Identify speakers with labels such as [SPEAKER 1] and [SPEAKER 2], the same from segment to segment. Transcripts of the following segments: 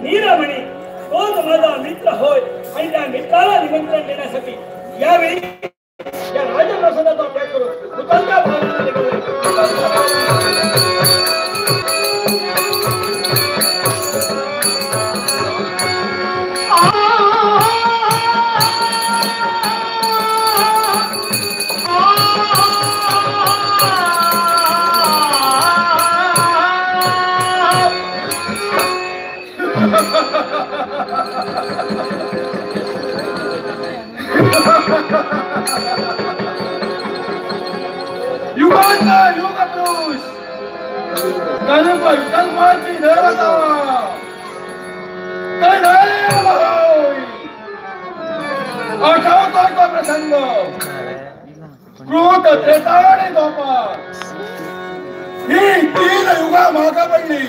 [SPEAKER 1] नीलमणी तोच माझा मित्र होय आणि त्या मित्राला निमंत्रण देण्यासाठी यावेळी या राजप्रसादाचा त्याग करून उतरत्या भागामध्ये
[SPEAKER 2] प्रसंग क्रोध त्रेता आणि द्वापर ही तीन युगा मागा पडली.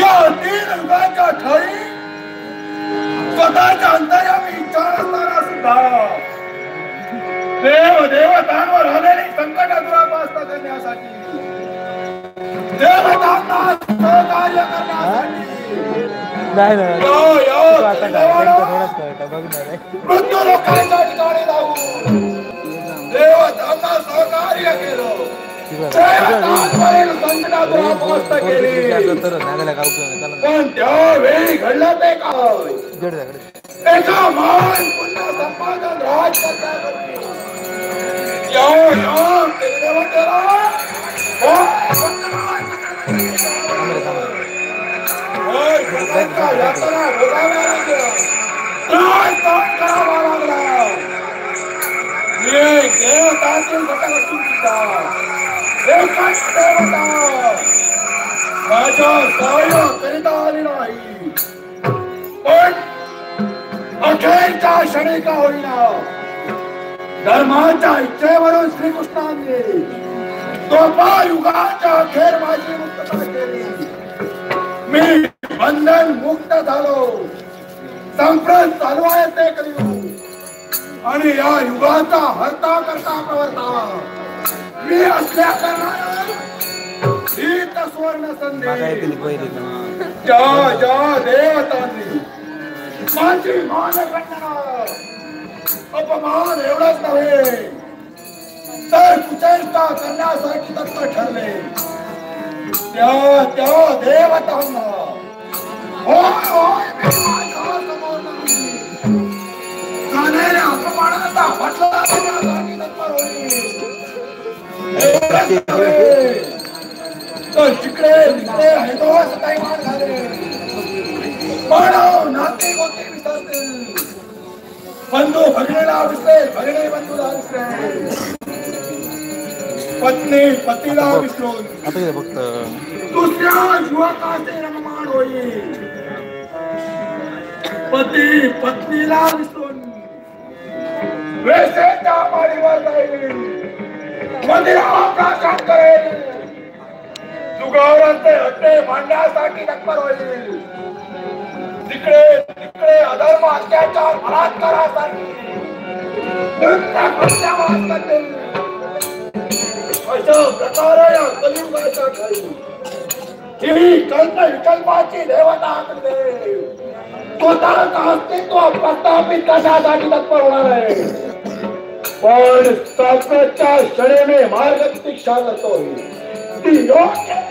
[SPEAKER 2] या तीन युगाच्या ठाई स्वतःच्या अंतर्यामी विचार असताना सुद्धा देव देवतांवर आलेली संकट दुरापास्त करण्यासाठी देवतांना सहकार्य करण्यासाठी मृत्यू लोकांच्या ठिकाणी जाऊन देवतांना सहकार्य केलं. पण त्यावेळी घडलं ते काय एका महान पुण्य संपादन राज करण्यासाठी देवतातील घटक असून सुद्धा एकच देवता माझ्या सहाय्य करीता आली नाही. पण अखेरच्या क्षणी का होईना धर्माच्या इच्छेवरून श्रीकृष्णाने युगाच्या अखेर माझी मुक्तता केली. मी बंधन मुक्त झालो. संप्रत चालू आहे ते कलियुग आणि या युगाचा हरता करता प्रवर्ता मी असल्या कारणाने हीच सुवर्ण संधी ज्या देवतांनी माझी मान खंडणार अपमान एवढंच नव्हे तर कुचेष्टा करण्यासाठी तत्पर ठरले. त्या देवतांना झालेल्या अपमानाचा फटका देण्यासाठी तत्पर होईल. तर जिकडे तिकडे हैदोस कैमान झाले. मानव नाते गोते विसरतील. बंधू भगिनीला विसरेल, भगिनी बंधूला विसरेल, पत्नी पतीला विसरून दुसऱ्या युवकाचे रममाण होईल. पती पत्नीला विसरून वेसेच्या माडीवर जाईल. मंदिरावर प्रार्थना करेल. जुगावरांचे हट्टे मांडण्यासाठी तत्पर होईल. तिकडे तिकडे अधर्म अत्याचार बलात्कारासाठी अशा प्रकारे या कलियुगाच्या ठाई ही कल्प विकल्पाची देवता करते. स्वतःचं अस्तित्व प्रस्थापित करण्यासाठी तत्पर होणार आहे. पण साखरच्या क्षणेने मार्ग प्रतीक्षा करतोय. ती योग्य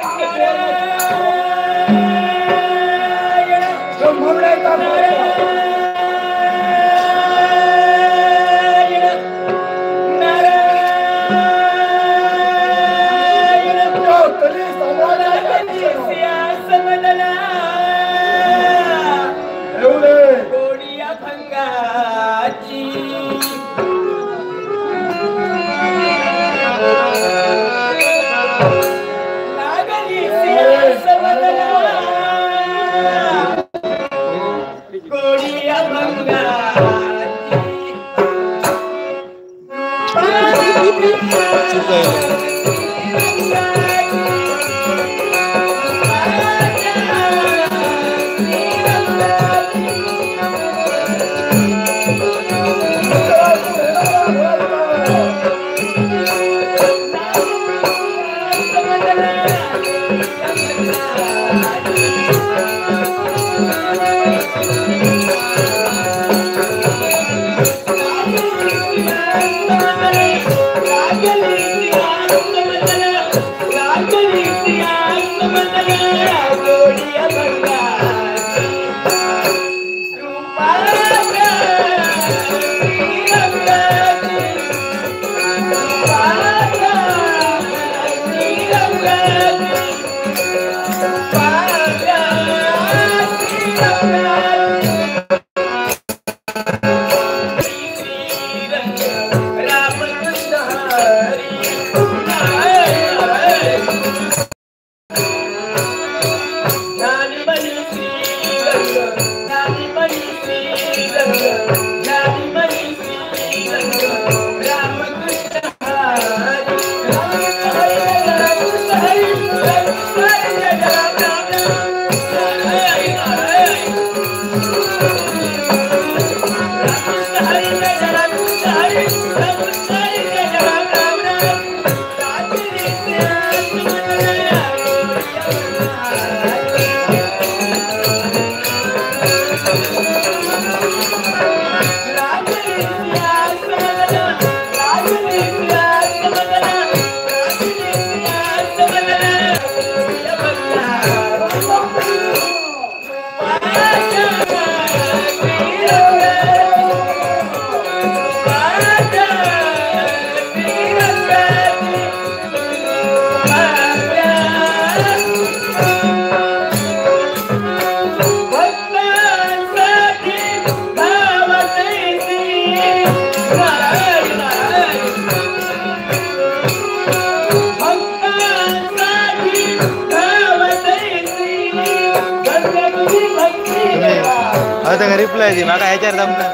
[SPEAKER 3] आता रिप्लाय दे माका ह्याच्यावर जमणार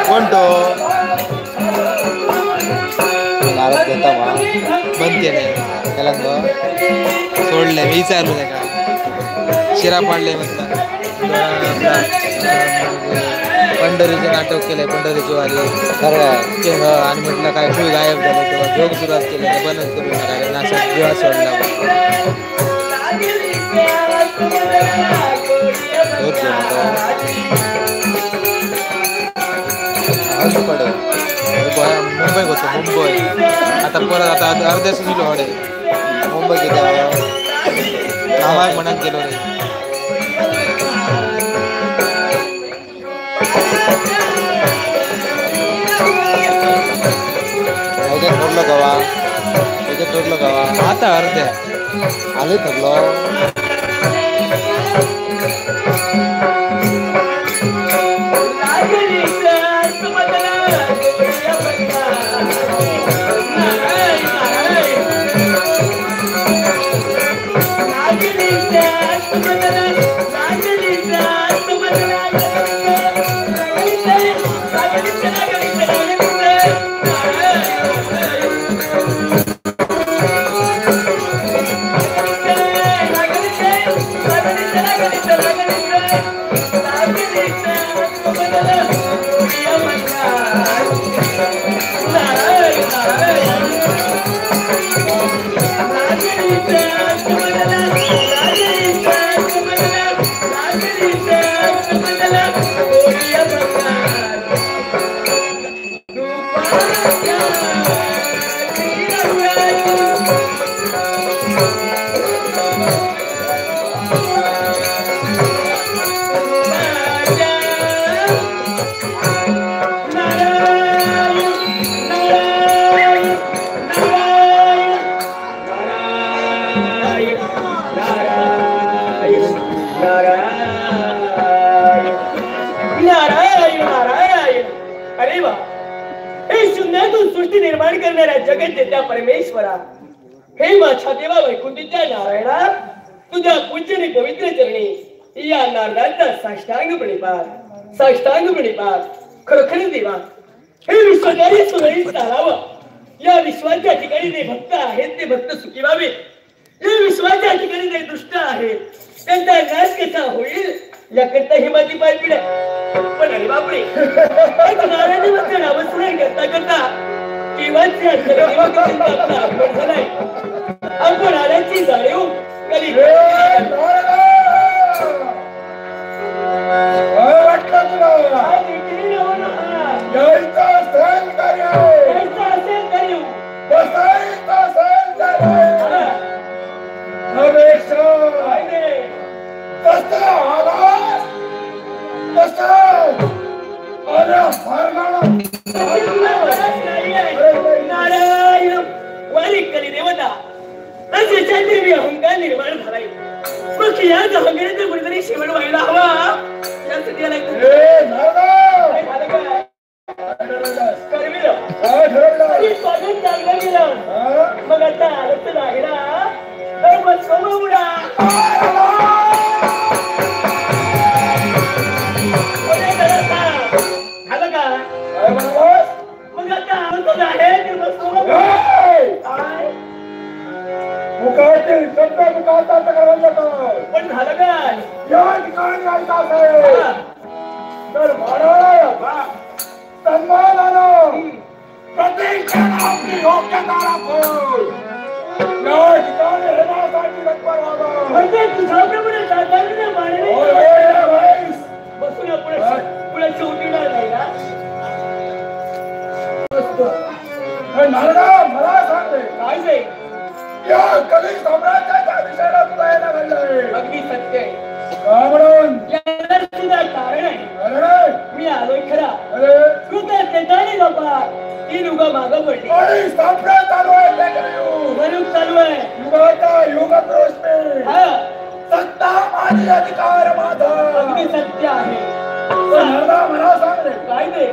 [SPEAKER 3] कोण तो गावात घेता मा बंद केले त्याला सोडले मी विचारलो त्या का शिरा पाडले म्हणतात पंढरीचे नाटक केले पंढरीची वारी आणि म्हटलं काय फुल गायब झालं तेव्हा जोग सुरुवात केली बंदच करू नका नाशक जेव्हा सोडला मुंबई होतो मुंबई आता परत आता अर्ध्या सुचलो हडे मुंबई किती आवाज म्हणत गेलो रे ठरलं गवा ठरलं गवा आता अर्ध्या आले ठरलं
[SPEAKER 1] परमेश्वरा हे माझ्या देवा वैकुंठीच्या नारायणा तुझ्या पूज्य पवित्र चरणी या नारदांचा साष्टांग प्रणिपात खरोखर देवा हे विश्वकारी सुरळीत चालावं या विश्वाच्या ठिकाणी जे भक्त आहेत ते भक्त सुखी व्हावे या विश्वाच्या ठिकाणी जे दुष्ट आहेत त्यांचा नाश कसा होईल याकरता ही माझी पायपीड आहे पण अरे बापरे नारायण नावच नाही करता आपण आल्याची जाणीव कधी अहंकार निर्माण झालाय मग या अहंकाराचा कुठेतरी शेवट व्हायला हवा यासाठी मग आता आलं तर आहे ना तर मग सोडा आलं का मग आता आलं तर आहे ते मग पण झालं काय
[SPEAKER 2] या ठिकाणी जायचं असेल तर महाराज सन्मानानं प्रत्येकानं आपली योग्यता दाखव या ठिकाणी येण्यासाठी तत्पर व्हावं
[SPEAKER 1] म्हणजे तुझ्याप्रमाणे साधारण मानवी बसून पुढे शेवटीला नाही ना
[SPEAKER 2] नारदा मला सांग
[SPEAKER 1] काय नाही
[SPEAKER 2] या कली साम्राज्याच्या विषयाला तुला यायला घडलंय
[SPEAKER 1] अगदी सत्य आहे
[SPEAKER 2] का म्हणून
[SPEAKER 1] याला सुद्धा कारण आहे
[SPEAKER 2] अरे
[SPEAKER 1] मी आलोय खरा
[SPEAKER 2] अरे
[SPEAKER 1] तू तर तेतानी बाबा ती युगा मागं पडली
[SPEAKER 2] आणि साम्राज्य चालू आहे लेकरू
[SPEAKER 1] युग चालू आहे
[SPEAKER 2] युगाचा युग पुरुष मी
[SPEAKER 1] हा
[SPEAKER 2] सत्ता माझी अधिकार माझा
[SPEAKER 1] अगदी सत्य आहे
[SPEAKER 2] नारदा मला सांग रे
[SPEAKER 1] काय ते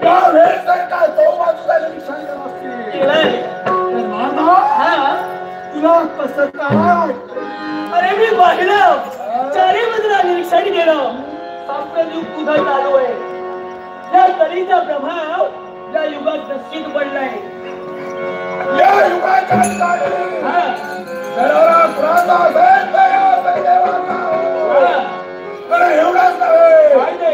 [SPEAKER 2] या वेळेस का चौबाजूला निरीक्षण असतील नारदा
[SPEAKER 1] हा
[SPEAKER 2] तुला कसं काय
[SPEAKER 1] अरे मी पाहिलं चारी बाजूला आपलं युग तुझं चालू आहे. या कलीचा प्रभाव या युगात निश्चित पडलाय.
[SPEAKER 2] या युगाच्या ठिकाणी
[SPEAKER 1] हा,
[SPEAKER 2] जरा पुराचा भेद या देवाचा. अरे एवढंच नव्हे
[SPEAKER 1] काय ते?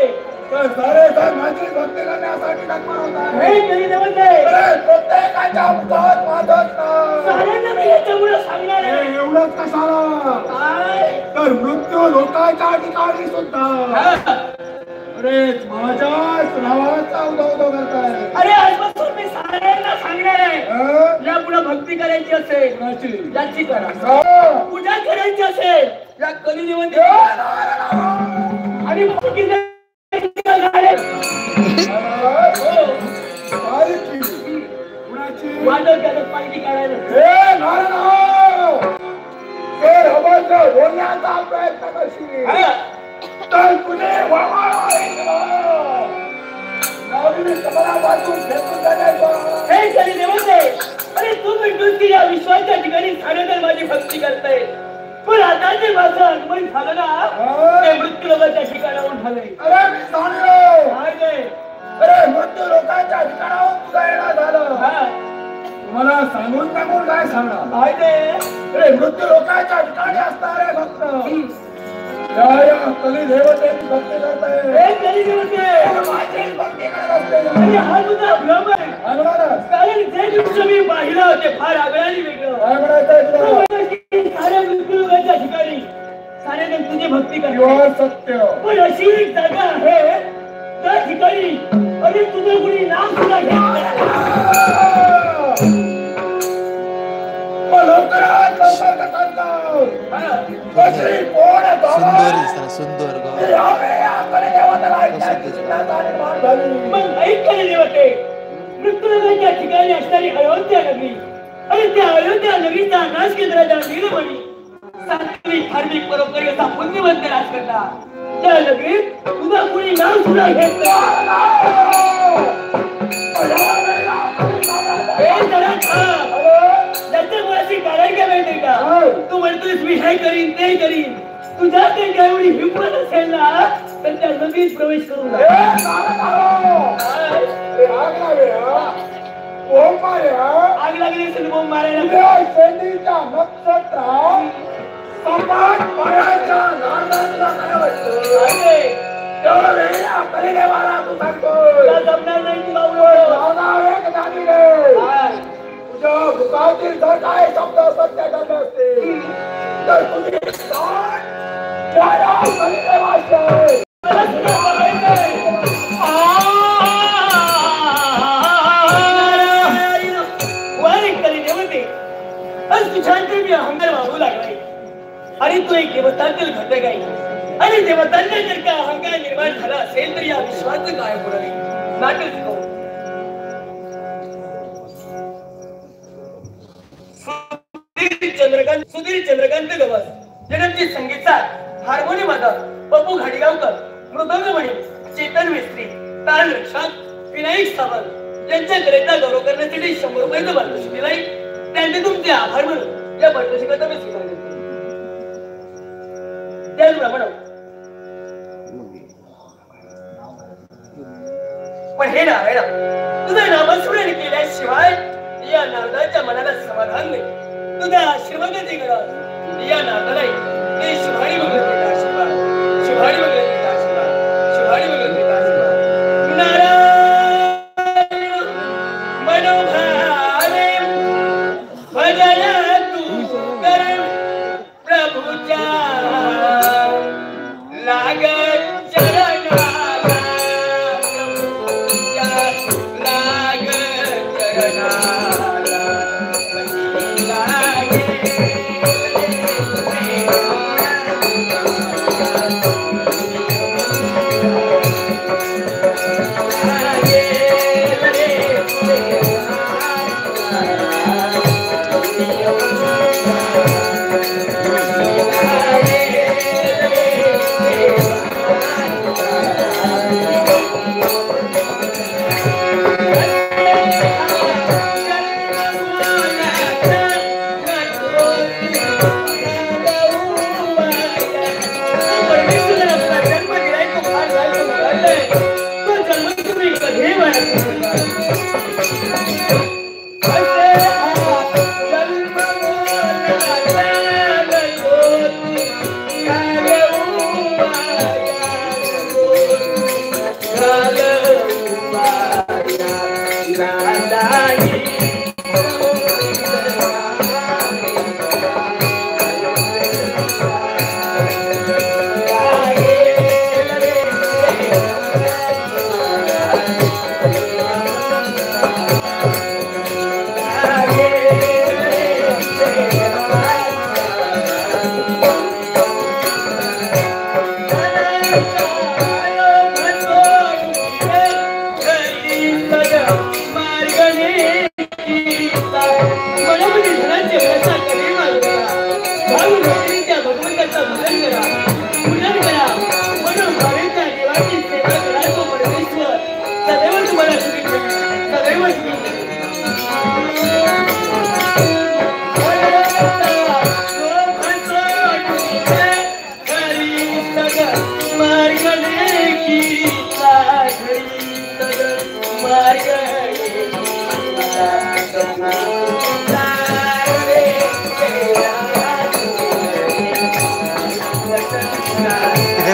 [SPEAKER 2] तर सारे जण माझी भक्ती करण्यासाठी तत्पर होतात.
[SPEAKER 1] हे कली देवत आहे.
[SPEAKER 2] अरे प्रत्येकाच्या मुखात माझंच नाव.
[SPEAKER 1] साऱ्यांना मी याच्यामुळे सांगणार आहे.
[SPEAKER 2] हे एवढंच कशाला
[SPEAKER 1] काय?
[SPEAKER 2] तर मृत्यू लोकांच्या ठिकाणी सुद्धा
[SPEAKER 1] हा.
[SPEAKER 2] अरे माझ्याच नावाचा उदो करताय.
[SPEAKER 1] अरे आजपासून मी साऱ्यांना सांगणार आहे. या पुढे भक्ती करायची असेल
[SPEAKER 2] कोणाची?
[SPEAKER 1] याची करा.
[SPEAKER 2] हा.
[SPEAKER 1] पूजा करायची असेल या कली देवत आणि भक्ती वादळ त्याला पालखी काढायला.
[SPEAKER 2] बोलण्याचा प्रयत्न करशील
[SPEAKER 1] हा.
[SPEAKER 2] तर तुझे वाचून फेकून जाण्याचं.
[SPEAKER 1] हे कली देवत आहे. अरे तू म्हणतोस की या विश्वाच्या ठिकाणी सारेजण माझी भक्ती करताय. पण आता जे माझं आगमन झालं ना ते मृत्यू लोकांच्या ठिकाणाहून झालंय.
[SPEAKER 2] अरे मी सांगलो
[SPEAKER 1] काय ते?
[SPEAKER 2] अरे मृत्यू लोकांच्या ठिकाणाहून तुझं येणं झालं.
[SPEAKER 1] हा.
[SPEAKER 2] मला सांगून काय सांगणार.
[SPEAKER 1] काय ते?
[SPEAKER 2] अरे मृत्यू लोकांच्या ठिकाणी असणारे भक्त या कली देवतेची भक्ती करताय.
[SPEAKER 1] हे कली देवत आहे.
[SPEAKER 2] माझीच भक्ती करत असते.
[SPEAKER 1] आणि हा तुझा भ्रम आहे.
[SPEAKER 2] अनुराधा,
[SPEAKER 1] कारण जे दिवशी मी पाहिलं ते फार आगळ्याने वेगळं.
[SPEAKER 2] काय म्हणायचंय
[SPEAKER 1] तू
[SPEAKER 2] तुला?
[SPEAKER 1] म्हणतोस की साऱ्या मृत्यू लोकांच्या ठिकाणी सारेजण तुझी भक्ती करतात.
[SPEAKER 2] युवा सत्य.
[SPEAKER 1] पण अशी एक जागा आहे त्या ठिकाणी अरे तुझं कुणी नाव सुद्धा घेत
[SPEAKER 2] लवकरात लवकर कथांतर.
[SPEAKER 1] नाही.
[SPEAKER 2] कशी कोण आहे बाबा?
[SPEAKER 3] सुंदर दिसतात सुंदर गाव.
[SPEAKER 2] यावे या कली देवतेला ऐकण्याची जिज्ञासा निर्माण झाली.
[SPEAKER 1] मग ऐक कली देवते. मृत्यू लोकांच्या ठिकाणी असणारी अयोध्या नगरी आणि त्या अयोध्या नगरीचा नाश केंद्राच्या नीलमणी सात्विक धार्मिक परोपकारी असा पुण्यवंत राज करता. त्या नगरीत तुझा कुणी नाव सुद्धा घेत त्याच्या मुळाची कारण काय माहितीये का? तू म्हणतोस मी हे करीन ते करीन. तुझ्या ते एवढी हिंमत असेल ना तर त्या नगरीत प्रवेश करू
[SPEAKER 2] हे नारद आहो. अरे आग लावे हा. ओम माया.
[SPEAKER 1] आग लागली असेल बोंब मारायला.
[SPEAKER 2] या शेंडीच्या नक्षत्रात सपाट पायाच्या नारदांना काय वाटतं? तेवढं वेळ या कली देवाला तू सांगतोय.
[SPEAKER 1] तुला जमणार नाही तुला उलट.
[SPEAKER 2] नारदा एक जाणी रे. तुझ्या मुखातील जर काय शब्द सत्य ठरले असते तर तुझी दान त्या या कली देवाची आहे.
[SPEAKER 1] मला तुला बघायचंय. वर एक कली देवते. आज तुझ्यानंतर मी अहंकार वागू लागलाय. आणि तू एक देवतांतील घटक आहे. आणि देवतांना जर का अहंकार निर्माण झाला असेल तर या विश्वाचं काय होणार आहे? नाटक शिकव. सुधीर चंद्रकांत गवस जन्मची संगीतकार हार्मोनियम वादक पप्पू घाडीगावकर मृदंगमणी चेतन मिस्त्री ताल रक्षक विनायक सावंत यांच्याकरिता गौरव करण्यासाठी 100 रुपयाचं पारितोषिक दिलंय. त्यांचे तुमचे आभार म्हणून या पारितोषिकाचा मी स्वीकार करतो. त्याचप्रमाणे पण हे नारायणा तुझं नामस्मरण केल्याशिवाय या नारदाच्या मनाला समाधान नाही. तुझ्या आशीर्वादाची गरज या नारदाला ते शुभारी वगैरे आशीर्वाद शुभारी वगैरे आशीर्वाद शुभारी वगैरे आशीर्वाद. नारायण मनोभावे भजन तू कर प्रभुच्या लागत चरणाला प्रभुच्या लागत चरणाला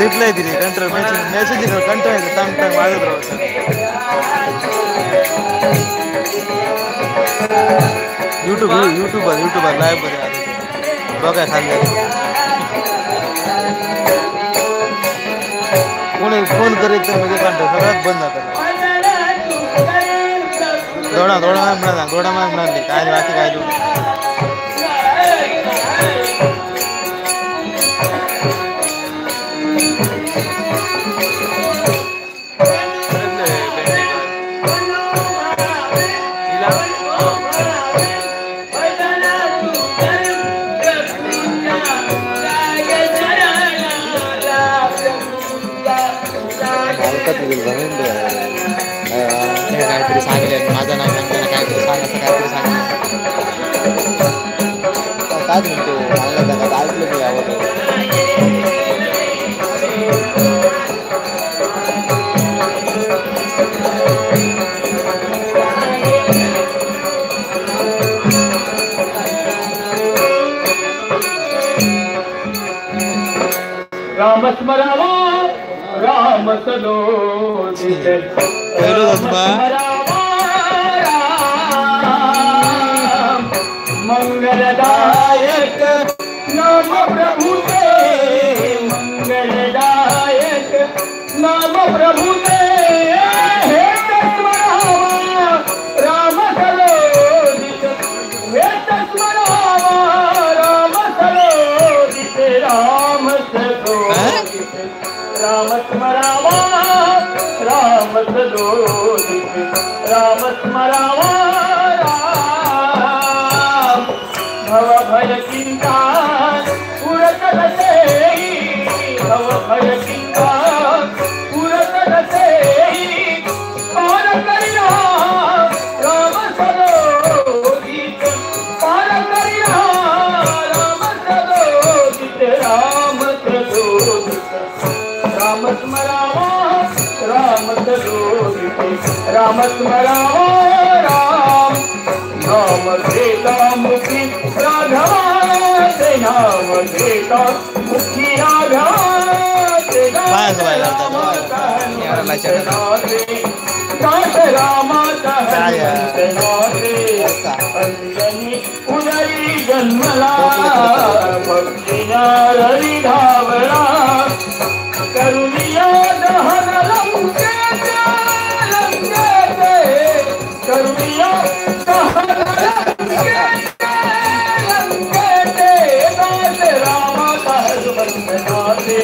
[SPEAKER 3] रिप्लाय दिली control message control time time वाजत राहू युट्यूबर लाईव्ह मध्ये बघाय खाल्ले कोणी फोन करेल तर म्हणजे कंट्रोल सगळ्यात बंद जातात दोडा म्हणाली काय बाकी काय काहीतरी सांगले माझं नाव सांगताना काहीतरी काहीतरी सांगितलं काय म्हणतो ऐकलं मी आवडतं
[SPEAKER 1] राम स्मरावा राम सलोचित मंगलदायक नाम प्रभु ते मंगलदायक नाम प्रभु ते हे स्मरावा राम सलोचित हे स्मरावा राम सलोचित राम सलोचित राम स्मरावा राम सलोचित राम स्मरावा राम भव भय चिंता पुरत रसे भव भय चिंता पुरत रसे पार करिया राम सलोचित पार करिया राम सलोचित राम सलोचित राम स्मरावा राम सलोचित राम स्मरावा राम नाम देता मुखी राघवा ते नाम देता मुखी राघवा ते दास रामा अंजनी उदरी जन्मला भक्तीना हरी धावला करुणिया दहन लंकेते करुणिया दहन लंकेते दास रामा दहन बंदनाते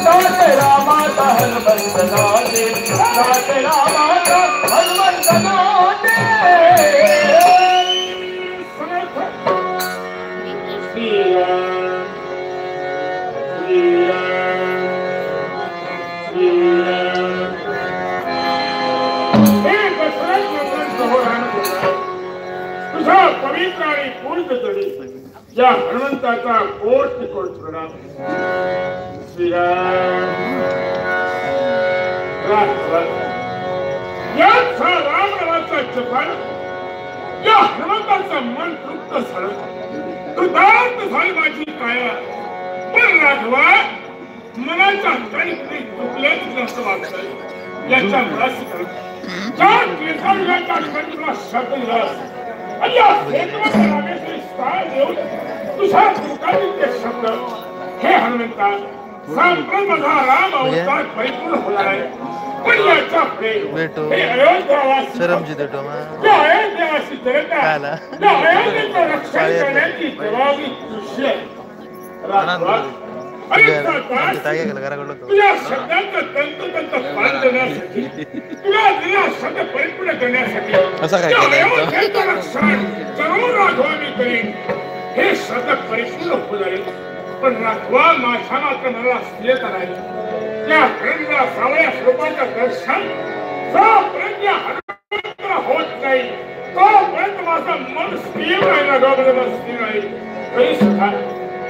[SPEAKER 1] दास रामा दहन बंदनाते दास रामा दहन बंदनाते तुझा पवित्र आणि पूर्ण तरी या हनुमंताचा कोट प्रणाम श्रीराम या
[SPEAKER 2] असा रामरावाचा जपान या हनुमंताचं मन तृप्त झालं. कृतार्थ झाली माझी काया. पण राघवा मनाच्या हाताने चुकलेच जास्त वाटतं. याच्या मुळाशी चार केसांच्या तुला शब्द दिलास आणि या सेतूवर रामेश्वरी स्थान देऊन तुझ्या दुकानी ते शब्द. हे हनुमंता संपूर्ण माझा राम अवतार परिपूर्ण होणार आहे. पण याच्या पुढे हे अयोध्यावासी या अयोध्यावासी जनता या अयोध्येचं रक्षण करण्याची जबाबदारी तुझी आहे. तुझ्या शब्दांचं तंतोतंत पालन करण्यासाठी तुला दिलेला शब्द परिपूर्ण करण्यासाठी अयोध्येचं रक्षण जरूर राघवा मी करीन. हे शब्द परिपूर्ण होईल. पण राघवा माझ्या मात्र मला स्थिरता नाही. त्या प्रेमला सावळ्या स्वरूपाचं दर्शन जोपर्यंत हनुमंताला होत नाही तोपर्यंत माझं मन स्थिर नाही. राघवा स्थिर नाही. तरी सुद्धा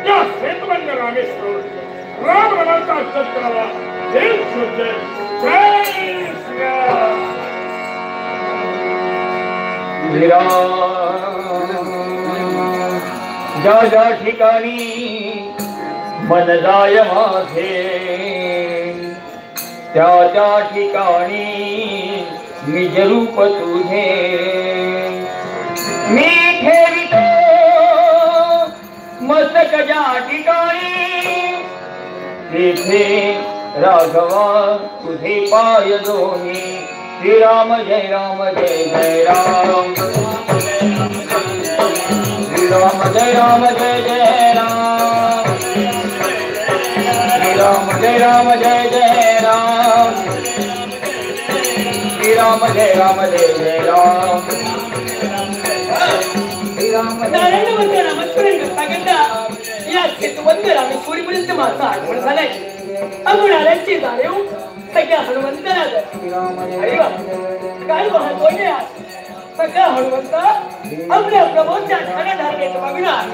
[SPEAKER 2] या सेतुबंद रामेश्वर राम रमाचा जप करावा. हे शोधे. जय श्रीराम.
[SPEAKER 1] ज्या ज्या ठिकाणी मन जाय माझे त्या त्या ठिकाणी निज रूप तुझे मी ठेवितो. मस्तक ज्या ठिकाणी तेथे राघवा तुझे पाय दोन्ही. श्रीराम जय राम जय जय राम. श्रीराम जय राम जय जय राम. श्रीराम जय राम जय जय राम. श्रीराम जय राम जय जय राम. नारायण करता करता या सेतुबंद रामेश्वरीपर्यंत माझा आगमन झालाय. अगुणाऱ्यांची जाणीव सगळ्या हनुमंताला काय महत्वाचे सगळ्या हनुमंत आपल्या प्रभूच्या ध्यानाधारण्याचं मागणार.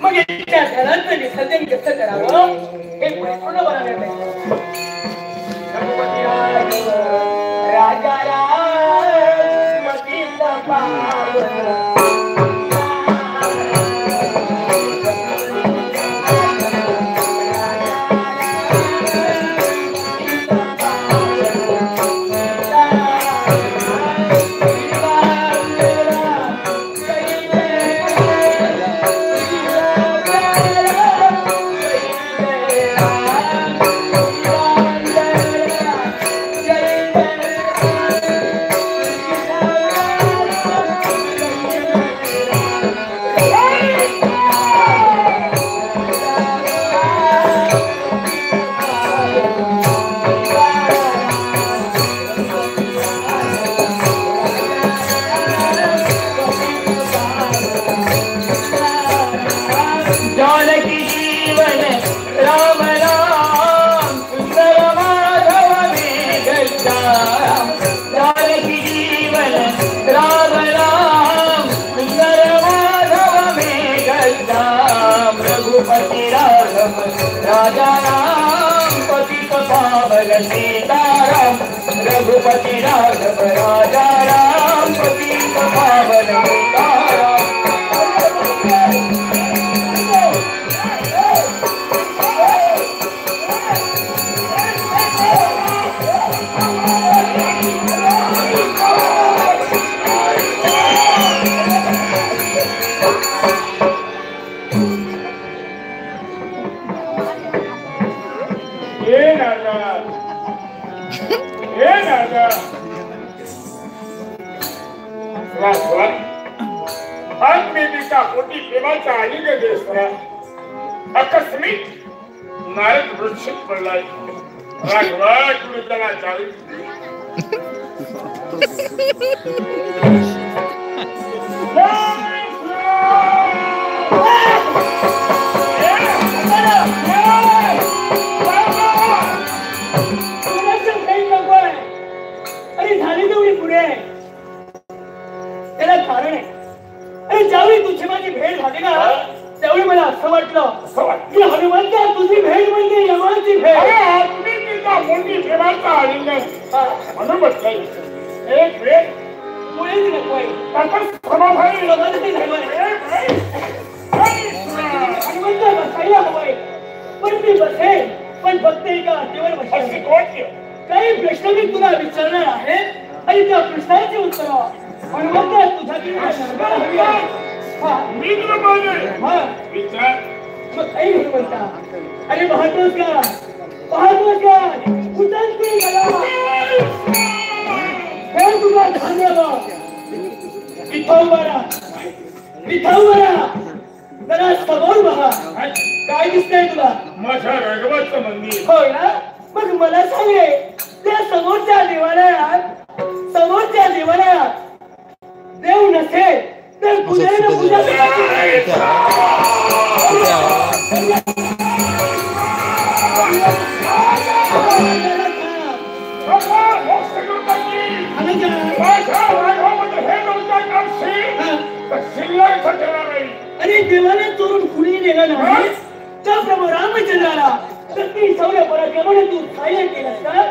[SPEAKER 1] मग त्या ध्यानाचं विसर्जन कसं करावं हे पूर्ण बनायला पाहिजे. राजा सीताराम रघुपति राघव राजा राम पतित पावन सीताराम.
[SPEAKER 2] आकस्मिक नारद वृक्षित पडलाय. राघवा तुम्ही त्याला चावी
[SPEAKER 1] अरे झाली तेवढी पुढे त्याला कारण आहे. अरे ज्यावेळी तुझी माझी भेट झाली ना त्यावेळी मला असं वाटलं की हनुमंत तुझी भेट म्हणजे यमाची भेट.
[SPEAKER 2] मोठी प्रेमाचा आनंद म्हणून म्हटलंय
[SPEAKER 1] मुळेच नको आहे. हनुमंत बसायला हवाय, पण मी बसेल, पण फक्त एका अटीवर बसेल. काही प्रश्न मी तुला विचारणार आहे आणि त्या प्रश्नाचे उत्तर हनुमंत तुझ्याकडे हवी आहे.
[SPEAKER 2] मी तुला बोलले
[SPEAKER 1] हा
[SPEAKER 2] विचार
[SPEAKER 1] मग काही हनुमंता अरे पाहतोस का उचलते गला हे तुला धन्यवाद. इथं बरा जरा समोर बघा. काय दिसतंय तुला?
[SPEAKER 2] माझ्या राघवाचं मंदिर.
[SPEAKER 1] होय ना? मग मला सांगे त्या समोरच्या देवालयात देव नसेल तर पूजेला पूजा करायची. आणि देवाला चोरून कुणी नेला नाही त्याप्रमाणे रामचंद्राला शक्ती सौर्य पराक्रमाने तू सहाय्य केलं का?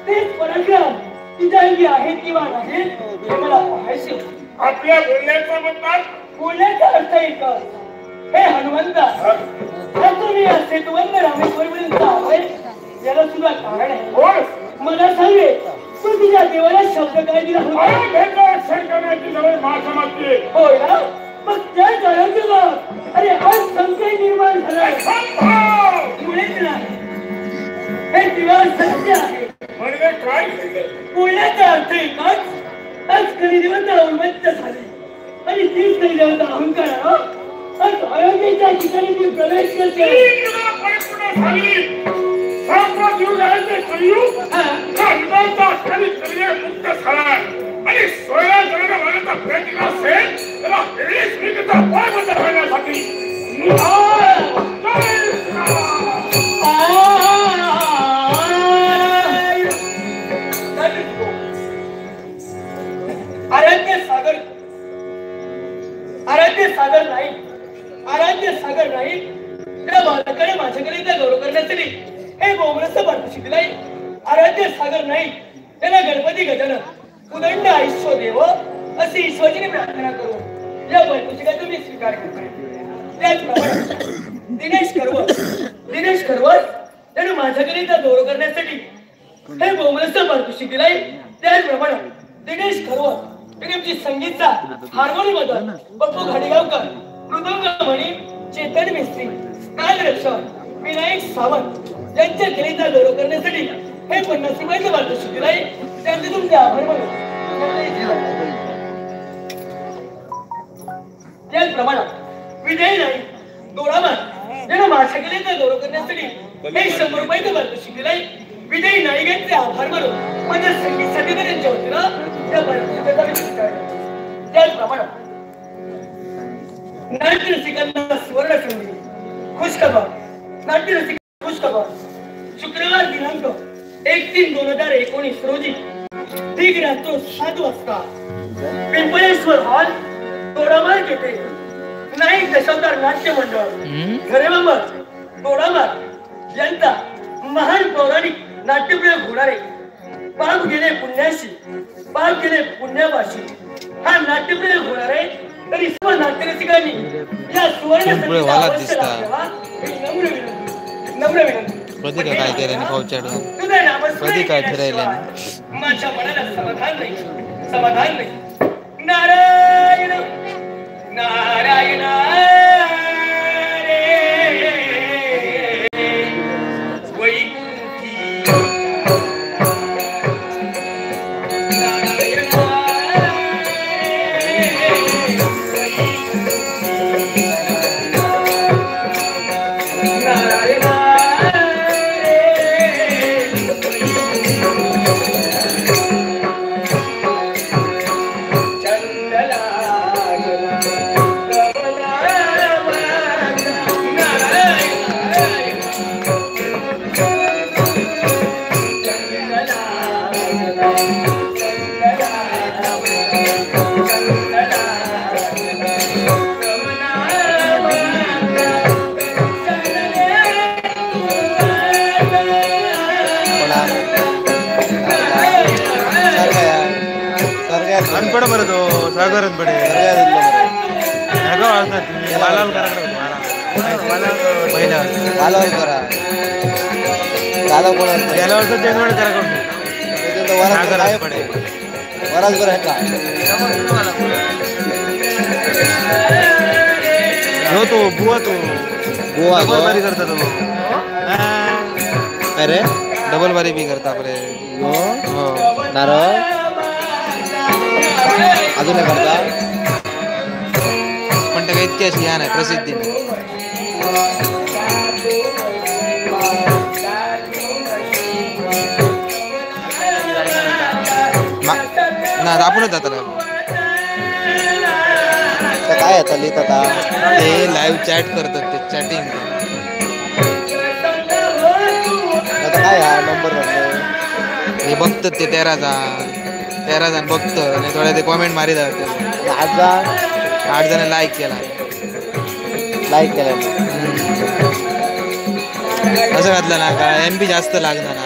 [SPEAKER 1] तेच पराक्रम तुझ्या अंगी आहेत किंवा नाहीत हे मला पाहायचे.
[SPEAKER 2] आपल्या बोलण्याचा मतलब
[SPEAKER 1] बोलण्याचा अर्थ एकच. हे हनुमंता तुम्ही असे तुवंग रामेश्वरपर्यंत आलोय याला सुद्धा कारण आहे. मला सांगे तू तुझ्या देवाला शब्द काय दिला होता? होय ना? मग त्या कारण अरे आज संशय निर्माण झालाय. मुळेच नाही हे दिवा सत्य आहे.
[SPEAKER 2] म्हणजे काय
[SPEAKER 1] बोलण्याचा अर्थ एकच. आज कधी देवता उन्मत्त झाली आणि तीच कधी देवता अहंकार आज अयोध्येच्या ठिकाणी ती प्रवेश करते.
[SPEAKER 2] आणि 16 जणांना मारण्याचा प्रयत्न असेल त्याला वेळीच मी त्याचा पाय बंद करण्यासाठी
[SPEAKER 1] आराध्य सागर नाही त्या बालकाने माझ्याकडे त्या गौरव करण्यासाठी हे गोमरस पाठवू शिकलाय. आराध्य सागर नाही त्याला गणपती गजानन उदंड आयुष्य देव अशी ईश्वरीने प्रार्थना करून या पारितोषिकाचा मी स्वीकार करतो. त्याचप्रमाणे दिनेश करवत त्याने माझ्याकडे त्या गौरव करण्यासाठी हे गोमरस पारितोषिक दिलाय. त्याचप्रमाणे दिनेश खरवत त्यांची संगीतचा हार्मोनियम बदल बप्पू घाडीगावकर, मृदंग म्हणी चेतन मिस्त्री, तालरक्षक विनायक सावंत यांच्या केलेचा गौरव करण्यासाठी हे 50 रुपयाचं पारितोषिक दिलाय. त्यांचे तुमचे आभार मानू. त्याचप्रमाणे विजय नाही दोरामार यांना माझ्या केलेचा गौरव करण्यासाठी हे 100 रुपयाचं पारितोषिक दिलाय. विजयी नाईकांचे आभार मानून माझ्या संगीतसाठी त्यांच्या वतीनं त्या पारितोषिकाचा मी स्वीकार करतो. त्याचप्रमाणे नाट्य रसिकांना सुवर्ण संधी खुशखबर. नाट्य रसिक खुशखबर. शुक्रवार दिनांक 1/3/2019 रोजी ठीक रात्र 7 वाजता पिंपळेश्वर हॉल दोडामार्ग येथे नाईक दशावतार नाट्य मंडळ घरेबाबा दोडामार्ग यांचा महान पौराणिक नाट्यप्रयोग होणार आहे. पाप गेले पुण्याशी पाप गेले पुण्यापाशी हा नाट्यप्रयोग होणार आहे. तरी सर्व नाट्यरसिकांनी या सुवर्ण नम्र विनंती
[SPEAKER 3] कधी काय केल्याने कधी काय ठरायला
[SPEAKER 1] माझ्या मनाला समाधान नाही. नारायण नारायण
[SPEAKER 3] अनपड बरं तो साधारण पडे पहिला
[SPEAKER 4] कालवर करा दादा कोणा
[SPEAKER 3] गेल्या वर्षात जेवण करा
[SPEAKER 4] वराज
[SPEAKER 3] पडे
[SPEAKER 4] वराज बरं आहे का
[SPEAKER 3] हो तो बुवा
[SPEAKER 4] गोवा
[SPEAKER 3] डबल बारी करता तो
[SPEAKER 4] अरे
[SPEAKER 3] डबल बारी बी करता आपले
[SPEAKER 4] हो
[SPEAKER 3] हो
[SPEAKER 4] नारळ अजून काय करता
[SPEAKER 3] पण त्या काही इतकी अशी ह्या नाही प्रसिद्धी नाही. ना आपणच जाता
[SPEAKER 4] काय आता लिहित आता
[SPEAKER 3] ते लाईव्ह चॅट करतात ते चॅटिंग
[SPEAKER 4] आता काय हा नंबर
[SPEAKER 3] हे बघतात ते 13 जण बघत आणि थोड्या ते कॉमेंट मारी जातात 8 जण लाईक केला असं घातलं ना का MP जास्त लागणार ना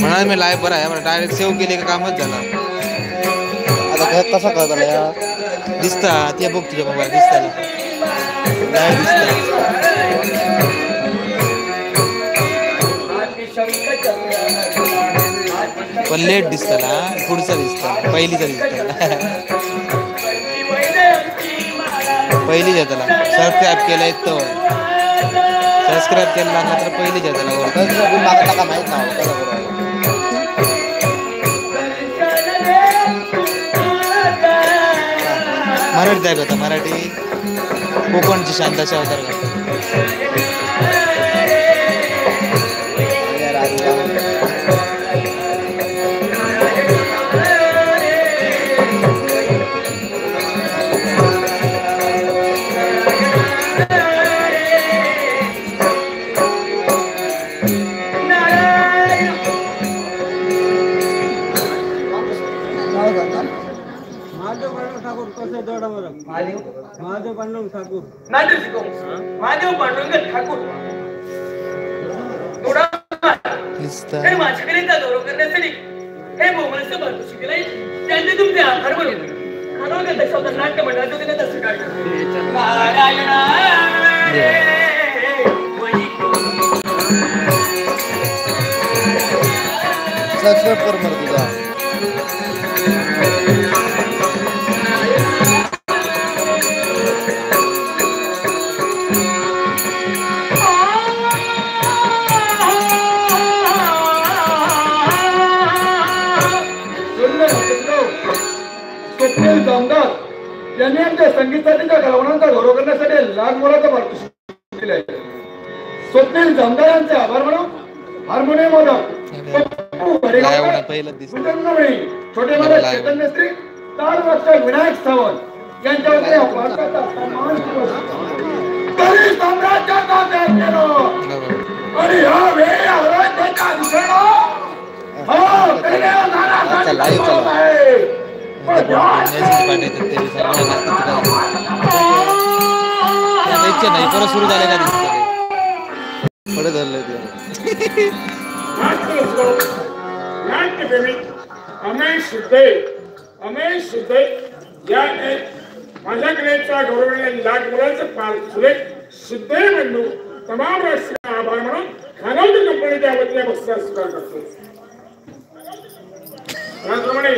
[SPEAKER 3] म्हणून मी लाईव्ह बरं आहे डायरेक्ट सेव्ह केले का कामच झालं
[SPEAKER 4] आता कसं करता
[SPEAKER 3] दिसता ते बघ तुझ्या मोबाईल दिसता नाही दिसता पण लेट दिसता ना पुढचा दिसता पहिलीचा दिसता पहिली जाताला सबस्क्राईब केलंय तो सबस्क्राईब केला लागला तर पहिली जाताला
[SPEAKER 4] टाका माहित ना
[SPEAKER 3] मराठी जाग होता मराठी कोकणची शांताचा अवतार करता
[SPEAKER 1] महादेव पांडुरंग ठाकूर तर माझ्याकडे गौरव करण्यासाठी हे बोमलचं बाजू शिकले त्यांचे तुमचे आभार म्हणून खानोलकर दशावतार नाट्य मंडळाचं त्यांना तसं काय
[SPEAKER 4] सबस्क्राईब कर मग तुझा
[SPEAKER 2] स्वप्नील जामदार यांनी आमच्या संगीताच्या कलावंतांचा गौरव करण्यासाठी लहान मुलाचा पारितोषिक दिले आहे. स्वप्नील जामदार यांचे आभार म्हणून हार्मोनियम छोटे मला चैतन्य श्री तालवादक विनायक सावंत यांच्या वतीने भारताचा सन्मान तरी साम्राज्याचा त्याग केला आणि ह्या वेळी औरंगजेबाच्या दिशेला
[SPEAKER 3] नाही परत सुरू झाले का दिसत
[SPEAKER 4] पुढे धरले ते
[SPEAKER 2] अमेश सिद्धे याने माझ्याकडे गौरवने लाख मुलांचं पाल सुरेख सिद्धे बंधू तमाम राष्ट्रीय आभार म्हणून खानोलकर कंपनीच्या वतीने बक्षीस स्वीकार करतो. त्याचप्रमाणे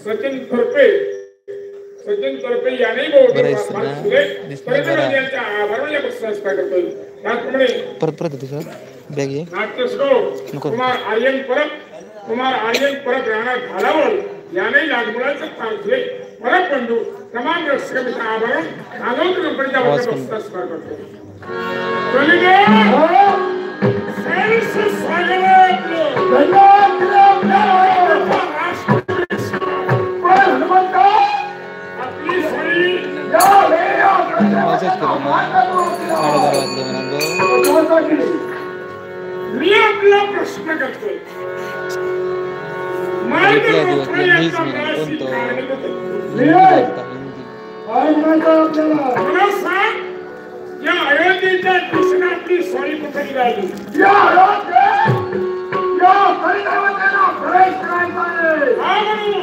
[SPEAKER 2] सचिन थोरपे याने यांच्या आभाराने बक्षीस स्वीकार करतोय. त्याचप्रमाणे कुमार आर्यन परब राणा घालावळ याने लागमुळाचं पालखी परब बंधू तमाम रक्षकांच्या आभारून खानोलकर कंपनीच्या वतीने बक्षीस स्वीकार करतो. मी आपला प्रश्न करतोय मला सांग या अयोध्येच्या दिशेने आपली स्वारी कुठे निघाली? प्रवेश करायचा आहे.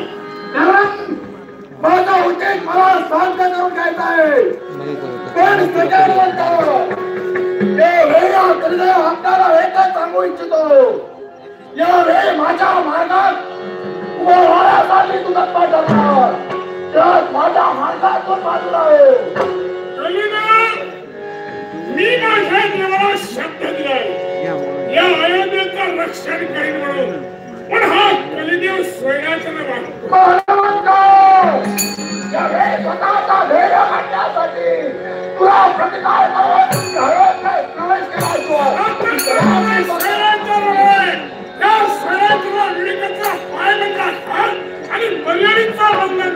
[SPEAKER 2] माझा उद्देश मला शांत करून घ्यायचा आहे. पण त्याच्यानंतर आपल्याला एकच सांगू इच्छितो, यावेळी माझ्या मार्गात उभं राहण्यासाठी तुझा पाठवणार, त्यात माझ्या मार्गातून बाजूला आहे. मी माझ्या देवाला शब्द दिलाय, या अयोध्येचं रक्षण करीन म्हणून, पण हा कलिदेव सोयऱ्याचं न वागतो. यावेळी स्वतःचा ध्येय गाठण्यासाठी तुला प्रतिकार करून प्रवेश करायचो. आणि मर्यादेचा बंधन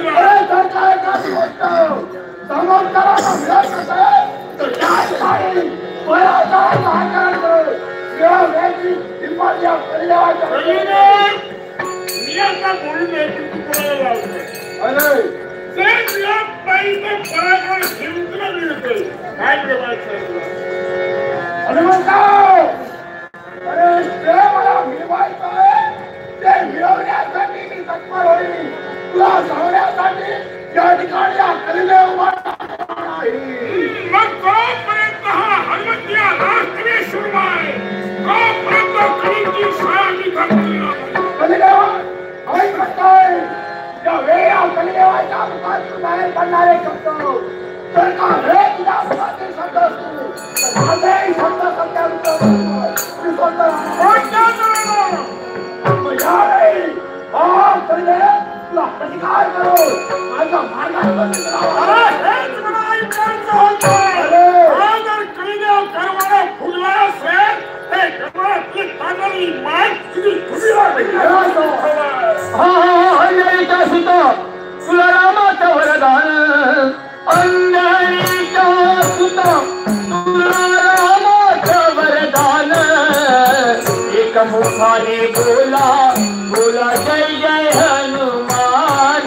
[SPEAKER 2] मिळवण्यासाठी मी तत्पर होईल. तुला सांगण्यासाठी या ठिकाणी मग तोपर्यंत हा हनुमंतिया राष्ट्रीय सुरमा आहे, तोपर्यंत कलीची शाळा मी कलिदेवाच्या मुखातून बाहेर पडणारे शब्द तर का हे तुझ्या मुखातील शब्द असतो, माझेही शब्द सत्यानुसार तुला प्रतिकार करो माझ्या मार्गात तुला रामाचं वरदान, अंधळीच्या सुता तुला रामाचं वरदान, एक मुखाने बोला बोला जय जय हनुमान,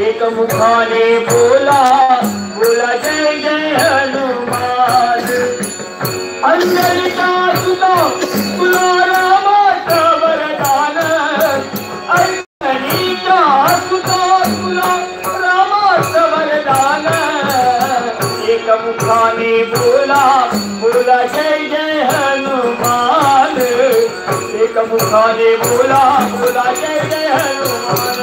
[SPEAKER 2] एक मुखाने बोला बोला जय जय हनुमान. अंधळीच्या सुता तुला रामाचं वरदान, अंधळीच्या सुता तुला रामाचं वरदान, एक मुखाने बोला बोला जय जय हनुमान, एक मुखाने बोला बोला जय जय हनुमान.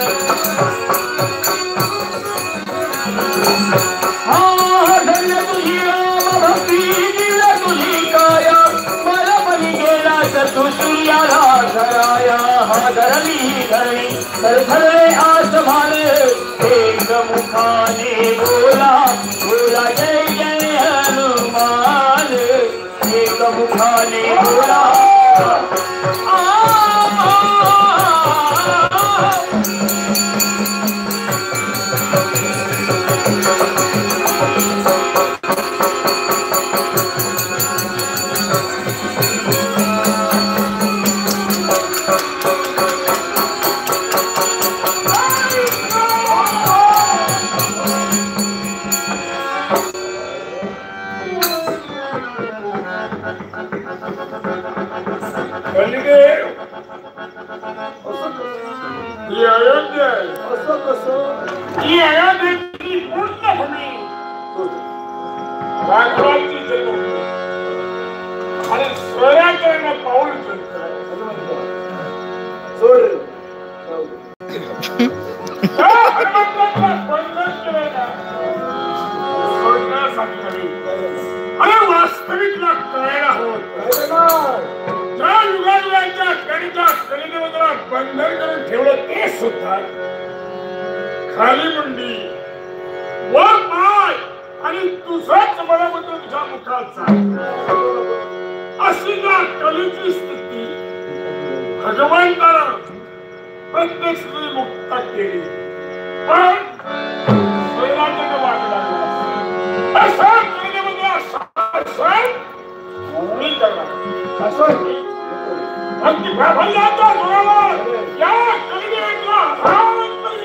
[SPEAKER 2] हा धन्य तुझी राम भक्ती, दिल तुझी काया, मला बली गेला तर तू सूर्याला धराया. हा धरली धरणी धरले आसमान, एक मुखाने बोला बोला जय जय हनुमान, एक मुखाने बोला. बंधन करून ठेवलं ते सुद्धा खाली मुंडी वर पाय आणि तुझाच मनामधून तुझ्या मुखाचा अशी ज्या कलीची स्थिती भगवंताला प्रत्येक स्त्री मुक्त केली, पण स्वैराग्याने वागला असा कलिमध्ये शासन मी करणार. अगदी भैयाच्या जोरावर या कलिदेवाचा हात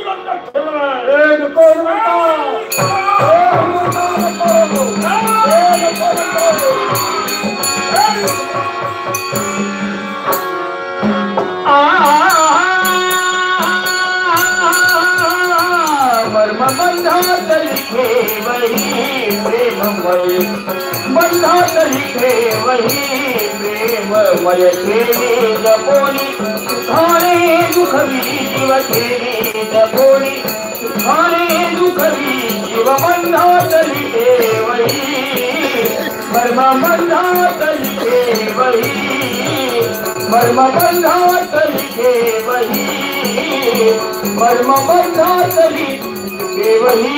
[SPEAKER 2] लक्षात ठेवणार. नको
[SPEAKER 1] बंधातली ठेवही प्रेममय बंधातली ठेवही प्रेममय ठेवी जपोनी सुखाने दुखवी जीव ठेवी जपोनी सुखाने दुखवी जीव बंधातली ठेवही मर्म बंधातली ठेवही मर्म बंधातली ठेवही मर्म बंधातली ठेवही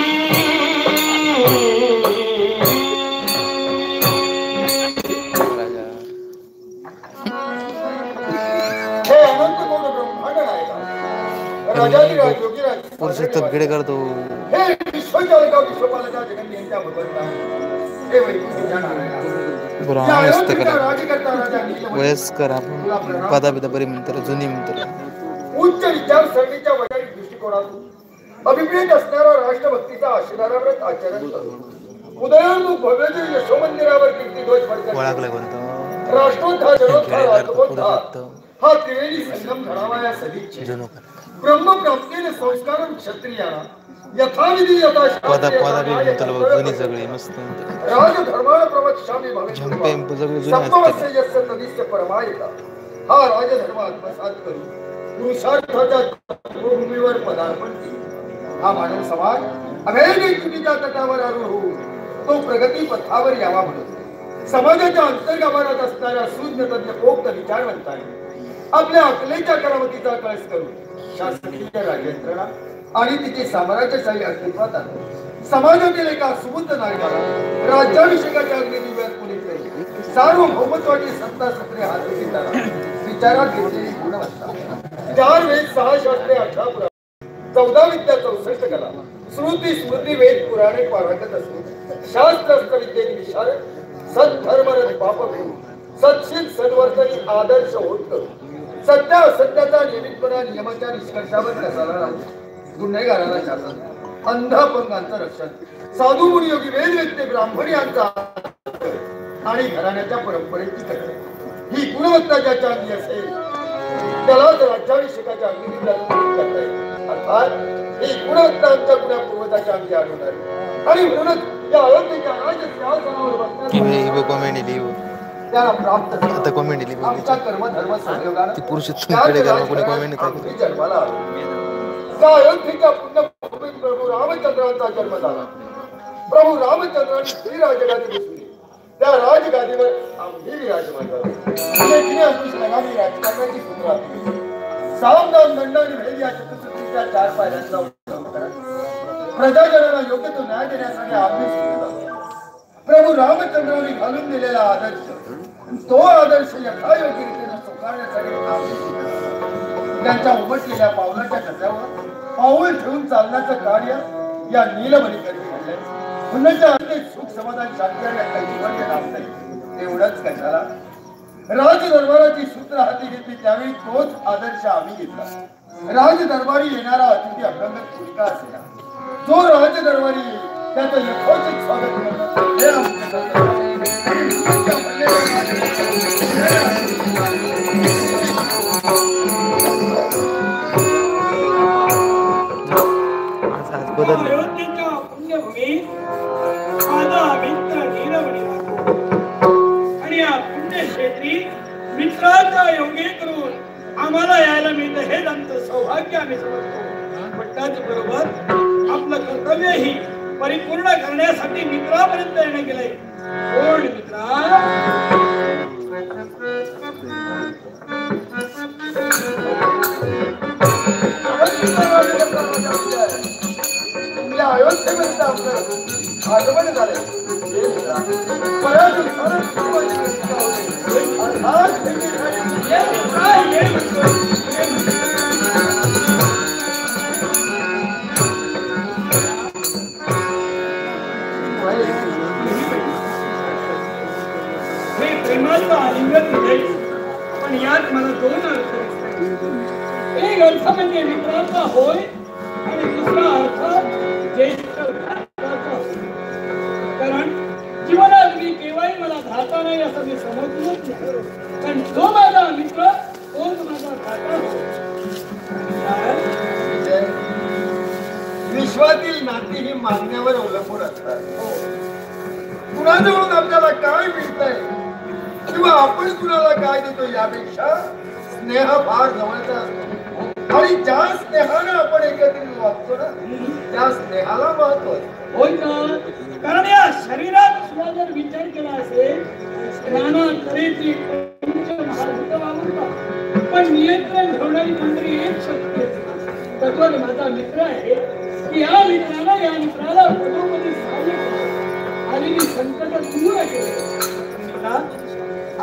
[SPEAKER 5] हे अनंत कोण ब्रह्मांड आहे का राजाधिराज योगीराज
[SPEAKER 3] पुरुषोत्तम खेडेकर तो
[SPEAKER 5] हे विश्वचालका विश्वपालका जगन्यंत्या भगवंता हे वैकुंठच्या नारायणा या अयोध्येचा राजकर्ता राजा नीलमणी
[SPEAKER 3] वयस्कर आपण पदाबिदा बरी म्हणतात जुनी म्हणतात
[SPEAKER 5] उच्च विचारसरणीच्या वैचारिक दृष्टिकोनातून अभिप्रेत असणारा राष्ट्रभक्तीचा आशीर्वादाव्रत आचरण करून उदयोन्मुख भव्य यशोमंदिरावर कीर्तिध्वज
[SPEAKER 3] ओळखलं
[SPEAKER 5] फडकवून
[SPEAKER 3] कोणतं
[SPEAKER 5] राष्ट्रोद्धार जलोद्धार
[SPEAKER 3] खेडेकर
[SPEAKER 5] आत्मोद्धार
[SPEAKER 3] पुरुषोत्तम
[SPEAKER 5] हा त्रिवेणी संगम घडावा या सदिच्छे
[SPEAKER 3] जुनो
[SPEAKER 5] ब्रह्मप्राप्तीने संस्कार क्षत्रियाला यथाविधी
[SPEAKER 3] पदाबी म्हणतात जुनी सगळी मस्त म्हणतात
[SPEAKER 5] राजधर्माला प्रवक्ष्यामी
[SPEAKER 3] झंपे
[SPEAKER 5] भविष्य
[SPEAKER 3] सगळे जुने असतात
[SPEAKER 5] सप्तमस्य यस्य तदिस्य परमायिका हा राजधर्म आत्मसात करून पुरुषार्थाच्या भूमीवर पदार्पण केले हा मानव समाज अभेद एकजुटीच्या तटावर आरूढ होऊन तो प्रगती पथावर यावा म्हणून समाजाच्या अंतर्गाभारात असणाऱ्या सुज्ञ तज्ञ पोक्त विचारवंतांनी आपल्या अकलेच्या करामतीचा कळस करून शासकीय राजयंत्रणा आणि तिचे साम्राज्यशाही अस्तित्वात आले समाजातील एका सुबुद्ध नागरिकाला राज्याभिषेकाच्या अग्निदिव्यात पुनीत करून सार्वभौमत्वाची सत्ता सूत्रे हाती घेताना विचारात घेतलेली गुणवत्ता 4 वेद 6 शास्त्रे 18 पुराणे 14 विद्या 64 कला श्रुती स्मृती वेद पुराणे पारायण असून शास्त्रस्त्र विद्येने विशारद सद्धर्मरथ पापभूम सत्शील सद्वर्तनी आदर्श होत करून सत्य असत्याचा नियमितपणा नियमाच्या निष्कर्षावर कसाला लावून गुन्हेगाराला शासन अंधापंगांचं रक्षण साधू मुनी योगी वेद व्यक्ती ब्राह्मण यांचा आणि घराण्याच्या परंपरेची कटक ही गुणवत्ता ज्याच्या अंगी असेल त्यालाच राज्याभिषेकाच्या अग्निदिव्यात करता येईल अर्थात ही गुणवत्ता आमच्या गुण्या पूर्वजाच्या अंगी आढळणार आणि म्हणूनच या अयोध्येच्या राजसिंहासनावर बसण्यास
[SPEAKER 3] कॉमेडी लिहू
[SPEAKER 5] त्याला प्राप्त
[SPEAKER 3] आता कॉमेडी लिहू
[SPEAKER 5] आमचा कर्मधर्म संयोगाने
[SPEAKER 3] ती पुरुषोत्तम खेडेकर कोणी कॉमेडी
[SPEAKER 5] आम्ही जन्माला आलो. त्या अयोध्येच्या पुण्यभूमीत प्रभू रामचंद्रांचा जन्म झाला. प्रभू रामचंद्रांनी श्री राजगादी बसवली. त्या राजगादीवर आम्ही विराजमान झालो. लेखनी अंकुशलगामी राजकारणाची सूत्र आपली. सामदान दंड आणि भेद या चतुर्सूत्रीच्या 4 पायऱ्यांचा अवलंब करत प्रजाजनाला योग्य तो न्याय देण्यासाठी आम्ही शिकलो. प्रभू रामचंद्रांनी घालून दिलेला आदर्श तो आदर्श यथायोग्य रीतीने स्वीकारण्यासाठी आम्ही शिकलो. त्यांच्या उमटलेल्या पावलाच्या टप्प्यावर पाऊल ठेवून चालण्याचं कार्य या नीलमणीकरवी घडलंय. पुण्याच्या अनेक सुख समाधान शांती आणि ऐश्वर्य लाभलंय. एवढंच कशाला राजदरबाराची सूत्र हाती घेतली त्यावेळी तोच आदर्श आम्ही घेतला. राजदरबारी येणारा अतिथी अभ्यंगत कुणिका असेल जो राजदरबारी येईल त्याचं यथोचित स्वागत करणं हे आमचं कर्तव्य
[SPEAKER 3] बदलले
[SPEAKER 1] अयोध्येच्या पुण्यभूमीत माझा मित्र नीलमणी आणि या पुण्यक्षेत्री मित्राचा योगे करून आम्हाला यायला मिळतं हेच आमचं सौभाग्य आम्ही समजतो. पण त्याचबरोबर आपलं कर्तव्यही परिपूर्ण करण्यासाठी मित्रापर्यंत येणं गेलंय. कोण मित्रा?
[SPEAKER 5] अयोध्येमध्ये आपलं आगमन झालंय.
[SPEAKER 1] हे प्रेमाचं आलिंगन आहे. पण यात मला 2 अर्थ दिसतात. एक अर्थ म्हणजे मित्राचा होय आणि दुसरा अर्थ ज्येष्ठ भ्राताचा होय. कारण जीवनात मी केव्हाही मला धाता नाही असं मी समजलोच नाही. पण जो माझा मित्र तोच माझा धाता होय.
[SPEAKER 5] विश्वातील नाती ही मागण्यावर अवलंबून असतात. कुणाजवळून आपल्याला काय मिळतंय किंवा आपण कुणाला काय देतो यापेक्षा स्नेह फार जवळचा असतो. आणि ज्या स्नेहानं आपण एकत्रित वागतो ना त्या स्नेहाला महत्व आहे.
[SPEAKER 1] होय ना, कारण या शरीरात सुद्धा जर विचार केला असेल नाना तऱ्हेची महाभूत वावरतात, पण नियंत्रण ठेवणारी कोणतरी एक शक्ती असते. तत्वाने माझा मित्र आहे की या मित्राला पदोपदी सहाय्य केलं आणि मी संकट दूर केले.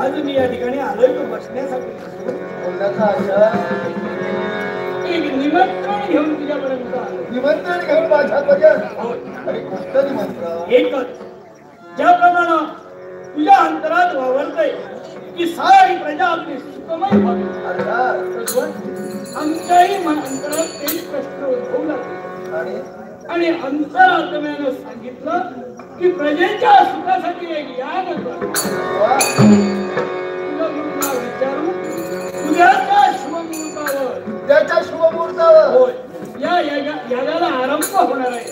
[SPEAKER 1] आज मी या ठिकाणी आलोय तो बसण्यासाठी
[SPEAKER 5] बोलण्याचा आशा
[SPEAKER 1] एक निमंत्रण घेऊन तुझ्यापर्यंत आलो.
[SPEAKER 5] निमंत्रण घेऊन माझ्यापर्यंत. आणि कोणतं निमंत्रण?
[SPEAKER 1] एकच, ज्याप्रमाणे तुझ्या अंतरात वावरतय की सारी प्रजा आपली सुखमय व्हावी, आमच्याही अंतरात काही प्रश्न उद्भवू लागले. आणि अंतरात्म्यानं सांगितलं की प्रजेच्या सुखासाठी एक याग कर. तुला मुलगा विचारू उद्याच्या शुभमुहूर्तावर होय या यागाला आरंभ होणार आहे.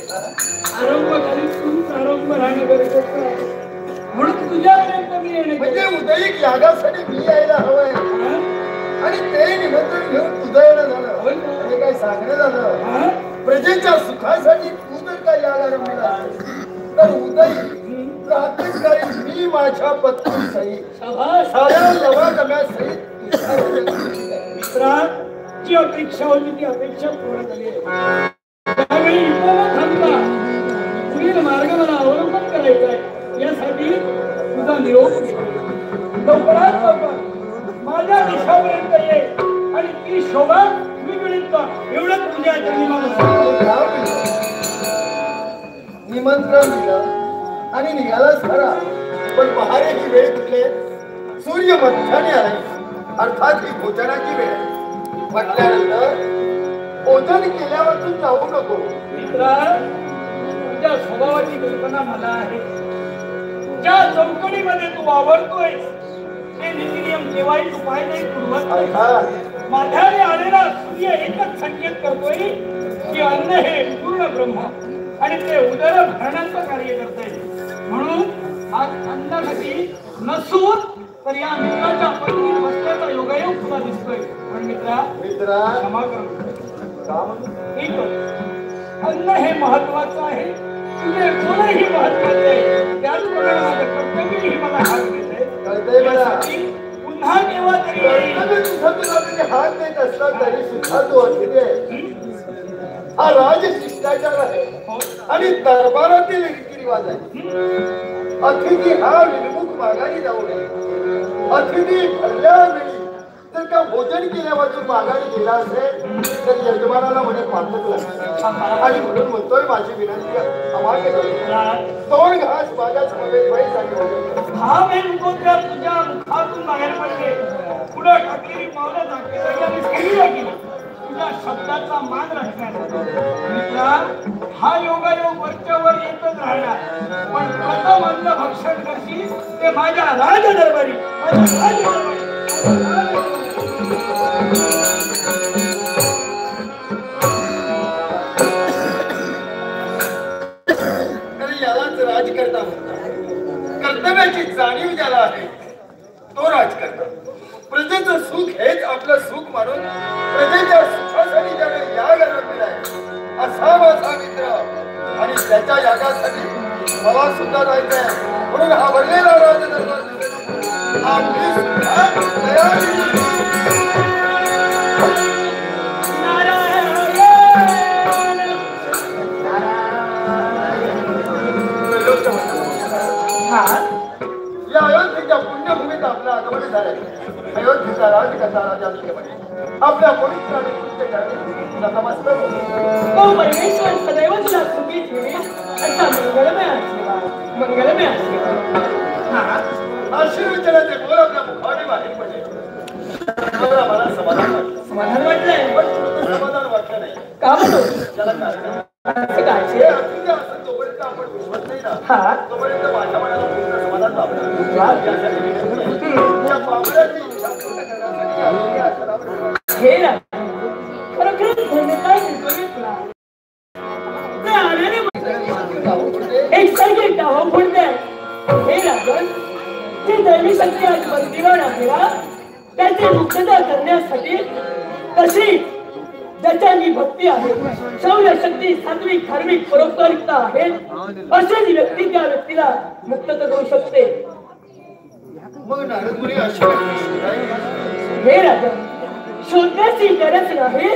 [SPEAKER 1] आरंभ खाली तू प्रारंभ राहणं गरजेचं आहे. म्हणून तुझ्यापर्यंत मी येणे
[SPEAKER 5] म्हणजे उदयिक यागासाठी मी यायला हवंय आणि ते निमंत्रण घेऊन तुझं येणं झालं. म्हणजे काय सांगणं झालं प्रजेच्या सुखासाठी तू जर काय याग आरंभला तर उदयिक प्रातःकाळी मी माझ्या पत्नी सहित साऱ्या लवाजम्यासहित
[SPEAKER 1] मित्रा जी अपेक्षा होती ती अपेक्षा पूर्ण झाली आहे. त्यावेळी इथं थांबता पुढील मार्ग मला अवलंबन करायचा आहे. यासाठी तुझा निरोप लवकरात लवकर माझ्या देशापर्यंत ये आणि ती शोभा मी मिळेल का एवढं तुझ्या
[SPEAKER 5] निमंत्रण दिलं आणि निघालाच खरा, पण पहारेची वेळ कुठले सूर्य मध्याने आले. अर्थात ही भोजनाची वेळ म्हटल्यानंतर भोजन केल्यावर तू जाऊ नको.
[SPEAKER 1] मित्रा तुझ्या स्वभावाची कल्पना मला आहे. ज्या चौकडीमध्ये तू वावरतोय ते नीतिनियम केव्हाही तू पाहिजे पूर्वत माझ्याने आलेला सूर्य एकच संकेत करतोय की अन्न हे पूर्ण ब्रह्म आणि ते उदर भरण्याचं कार्य करतंय. म्हणून आज अन्नासाठी नसून तर या मित्राच्या पत्नीने बसण्याचा योगायोग तुला दिसतोय. पण मित्रा क्षमा कर. अन्न हे महत्वाचं आहे, तुझे गुणही महत्वाचे आहे. त्याचप्रमाणे माझं कर्तव्यही मला हात देते. पुन्हा केव्हा तरी
[SPEAKER 5] हात देत असला तरी सुद्धा तू अतिथे हा राजशिष्टाचार आहे आणि दरबारातील रीतिरिवाज आहे. अतिथी हा विनमुख माघारी जाऊ नये. अतिथी ठरल्या वेळी जर का भोजन केल्यापासून माघारी गेला असेल तर यजमानाला म्हणे पाठक लागते. आणि म्हणून म्हणतोय माझी विनंती अमान्य करू. 2 घास माझ्या समवेत वैस आणि भोजन.
[SPEAKER 1] हा वेळकोत्या तुझ्या मुखातून बाहेर पडले. पुढे टाकलेली पावलं झाकली तुझ्या शब्दाचा मान राखण्याचा. मित्रा हा योगायोग वरच्यावर येतच राहणार, पण प्रथम अन्न भक्षण करशील ते माझ्या राजदरबारी.
[SPEAKER 5] यालाच राजकर्ता म्हणतात. कर्तव्याची जाणीव ज्याला आहे तो राजकर्ता. प्रजेचं सुख हेच आपलं सुख मानून प्रजेच्या सुखासाठी ज्याने याग आरंभिलाय असा माझा मित्र आणि त्याच्या यागासाठी मला सुद्धा जायचंय. म्हणून हा भरलेला राजदरबार आम्ही सुद्धा तयारी. या अयोध्येच्या पुण्यभूमीत आपलं आगमन झालंय. अयोध्येचा राजकर्ता राजा आपल्या पवित्र आणि पुण्य करणे नतमस्तक होतो.
[SPEAKER 1] परमेश्वर सदैव तुला सुखी ठेवे असा मंगलमय आशीर्वाद.
[SPEAKER 5] आशीर्वचनाचे बोल आपल्या मुखाने बाहेर पडले. मला समाधान वाटलं.
[SPEAKER 1] समाधान वाटलंय
[SPEAKER 5] पण समाधान वाटलं नाही.
[SPEAKER 1] का म्हणतो
[SPEAKER 5] त्याला कारण तोपर्यंत आपण विश्वास नाही ना तोपर्यंत माझ्या मनाला पूर्ण समाधान लाभणार.
[SPEAKER 1] हे ना खरोखरच धन्यवाद देतोय तुला. एकसारखे टाहो फोडते हे राजन जी दैवी शक्ती आज बंदीवान आहे ना त्याची मुक्तता करण्यासाठी तशी ज्याच्यानी भक्ती आहे शौर्य शक्ती सात्विक धार्मिक परोपकारिकता आहे अशी व्यक्ती त्या व्यक्तीला मुक्तता करू शकते
[SPEAKER 5] मग नारद मुनी अशा
[SPEAKER 1] हे राजा शोधण्याची गरज नाही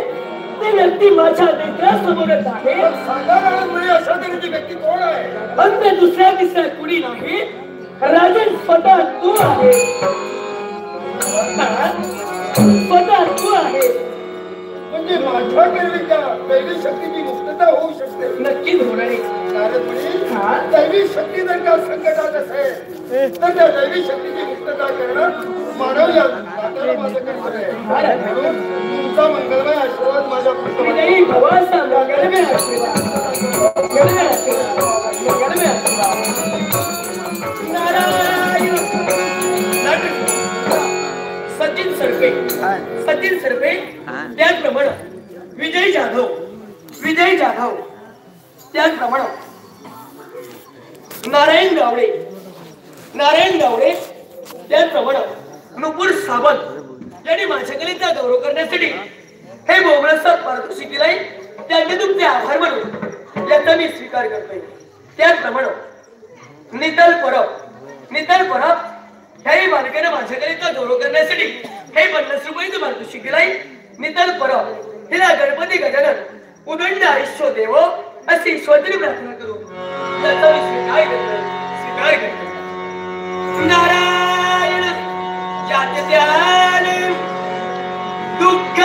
[SPEAKER 1] ती व्यक्ती माझ्या नेत्रासमोरच आहे
[SPEAKER 5] सांगा नारद मुनी अशा तऱ्हेची व्यक्ती कोण आहे
[SPEAKER 1] अन्य दुसऱ्या तिसऱ्या कुणी नाही राजन स्वतः तू आहे स्वतः तू आहे
[SPEAKER 5] म्हणजे माझ्या केलेल्या दैवी शक्तीची मुक्तता होऊ शकते
[SPEAKER 1] नक्कीच होणार आहे
[SPEAKER 5] नारद मुनी दैवी शक्ती जर का संकटात असेल तर त्या दैवी शक्तीची मुक्तता करणं मानव या नात्याला माझं कर्तव्य आहे म्हणून तुमचा मंगलमय आशीर्वाद माझ्या
[SPEAKER 1] विजयी भवाचा मंगलमय आशीर्वाद मंगलमय आशीर्वाद मंगलमय आशीर्वाद नारायण सचिन सरपे त्याचप्रमाणे विजय जाधव त्याचप्रमाणे नारायण गावडे त्याचप्रमाणे नुपूर सावंत यांनी माझ्या कलेचा गौरव करण्यासाठी हे बोबरसा पारितोषिक दिलाय त्यांनी तुमचे आभार मानून याचा मी स्वीकार करतोय त्याचप्रमाणे नितल परब ह्याही बालकाने माझ्या कलेचा गौरव करण्यासाठी हे 50 रुपयाचं पारितोषिक दिलाय नितल परब हिला गणपती गजानन उदंड आयुष्य देव अशी ईश्वरी प्रार्थना करू त्याचा मी स्वीकार करतो नारायण जात्याने दुःख